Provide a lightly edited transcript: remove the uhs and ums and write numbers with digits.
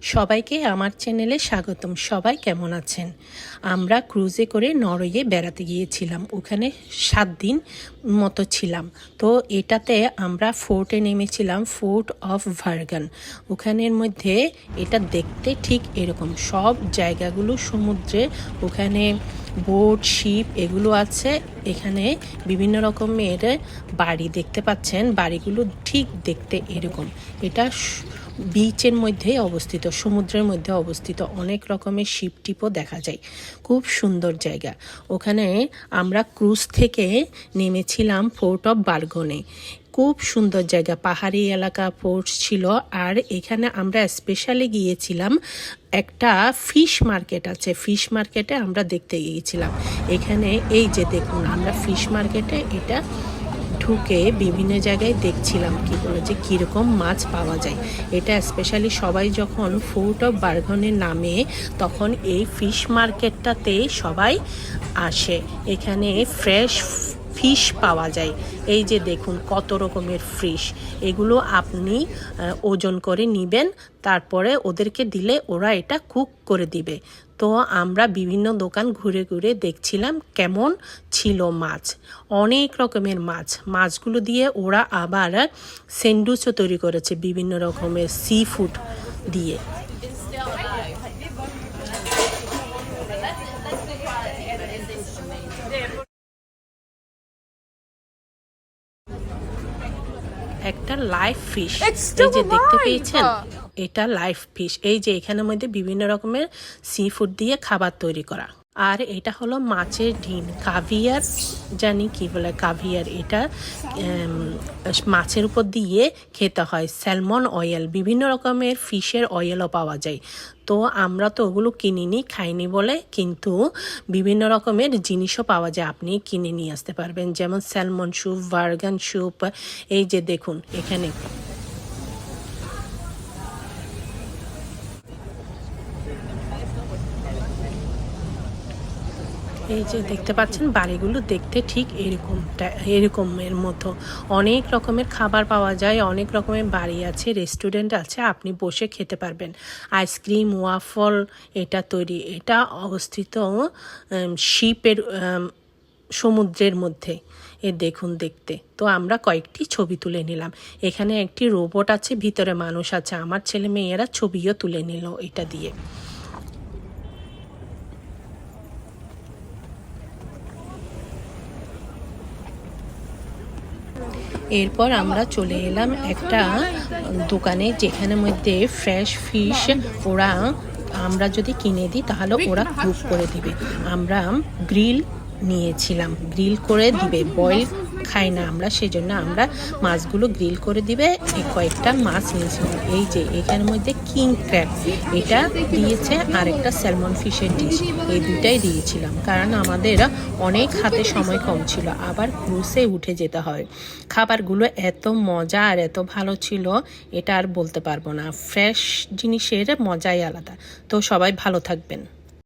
সবাইকে আমার চ্যানেলে স্বাগতম। সবাই কেমন আছেন? আমরা ক্রুজে করে নরওয়ে বেড়াতে গিয়েছিলাম। ওখানে 7 দিন মতো ছিলাম। তো এটাতে আমরা ফোর্টে নেমেছিলাম, ফোর্ট অফ ভার্গান। ওখানের মধ্যে এটা দেখতে ঠিক এরকম, সব জায়গাগুলো সমুদ্রে। ওখানে বোট, শিপ এগুলো আছে। এখানে বিভিন্ন রকমের বাড়ি দেখতে পাচ্ছেন। বাড়িগুলো ঠিক দেখতে এরকম। এটা বিচের মধ্যে অবস্থিত, সমুদ্রের মধ্যে অবস্থিত। অনেক রকমের শিপ টিপও দেখা যায়। খুব সুন্দর জায়গা। ওখানে আমরা ক্রুজ থেকে নেমেছিলাম ফোর্ট অফ বার্গনে। খুব সুন্দর জায়গা, পাহাড়ি এলাকা ফোর্ট ছিল। আর এখানে আমরা স্পেশালি গিয়েছিলাম, একটা ফিশ মার্কেট আছে, ফিশ মার্কেটে আমরা দেখতে গিয়েছিলাম। এখানে এই যে দেখুন, আমরা ফিশ মার্কেটে এটা ঢুকে বিভিন্ন জায়গায় দেখছিলাম কি বলে যে কীরকম মাছ পাওয়া যায়। এটা স্পেশালি সবাই যখন ফোর্ট অফ বার্গনে নামে তখন এই ফিশ মার্কেটটাতে সবাই আসে। এখানে ফ্রেশ ফিশ পাওয়া যায়। এই যে দেখুন কত রকমের ফিশ। এগুলো আপনি ওজন করে নেবেন, তারপরে ওদেরকে দিলে ওরা এটা কুক করে দিবে। তো আমরা বিভিন্ন দোকান ঘুরে ঘুরে দেখছিলাম কেমন ছিল মাছ। অনেক রকমের মাছগুলো দিয়ে ওরা আবার স্যান্ডউইচও তৈরি করেছে বিভিন্ন রকমের সি ফুড দিয়ে। একটা লাইভ ফিশ, এই যে দেখতে পেয়েছেন, এটা লাইভ ফিশ। এই যে এখানের মধ্যে বিভিন্ন রকমের সি ফুড দিয়ে খাবার তৈরি করা। আর এটা হলো মাছের ডিম, কাভিয়ার, জানি কি বলে কাভিয়ার। এটা মাছের উপর দিয়ে খেতে হয়। স্যালমন অয়েল, বিভিন্ন রকমের ফিশের অয়েলও পাওয়া যায়। তো আমরা তো ওগুলো কিনিনি, খাইনি বলে, কিন্তু বিভিন্ন রকমের জিনিসও পাওয়া যায়, আপনি কিনে নিয়ে আসতে পারবেন। যেমন স্যালমন স্যুপ, ভার্গান স্যুপ। এই যে দেখুন এখানে এই যে দেখতে পাচ্ছেন বাড়িগুলো দেখতে ঠিক এরকমের মতো। অনেক রকমের খাবার পাওয়া যায়, অনেক রকমের বাড়ি আছে, রেস্টুরেন্ট আছে, আপনি বসে খেতে পারবেন। আইসক্রিম, ওয়াফল এটা তৈরি। এটা অবস্থিত শিপের সমুদ্রের মধ্যে। এ দেখুন দেখতে। তো আমরা কয়েকটি ছবি তুলে নিলাম। এখানে একটি রোবট আছে, ভিতরে মানুষ আছে। আমার ছেলে মেয়েরা ছবিও তুলে নিল এটা দিয়ে। এরপর আমরা চলে এলাম একটা দোকানে, যেখানে মধ্যে ফ্রেশ ফিশ ওরা, আমরা যদি কিনে দিই তাহলে ওরা কুক করে দিবে। আমরা গ্রিল নিয়েছিলাম, গ্রিল করে দিবে, বয়েল খাই না আমরা, সেজন্য আমরা মাছগুলো গ্রিল করে দিবে। কয়েকটা মাছ নিয়েছিলাম। এই যে এখানের মধ্যে কিং ক্র্যাব এটা দিয়েছে, আর একটা স্যালমন ফিশের ডিশ, এই দুটাই দিয়েছিলাম। কারণ আমাদের অনেক হাতে সময় কম ছিল, আবার ক্রুজে উঠে যেতে হয়। খাবারগুলো এত মজা আর এত ভালো ছিল, এটা আর বলতে পারবো না। ফ্রেশ জিনিসের মজাই আলাদা। তো সবাই ভালো থাকবেন।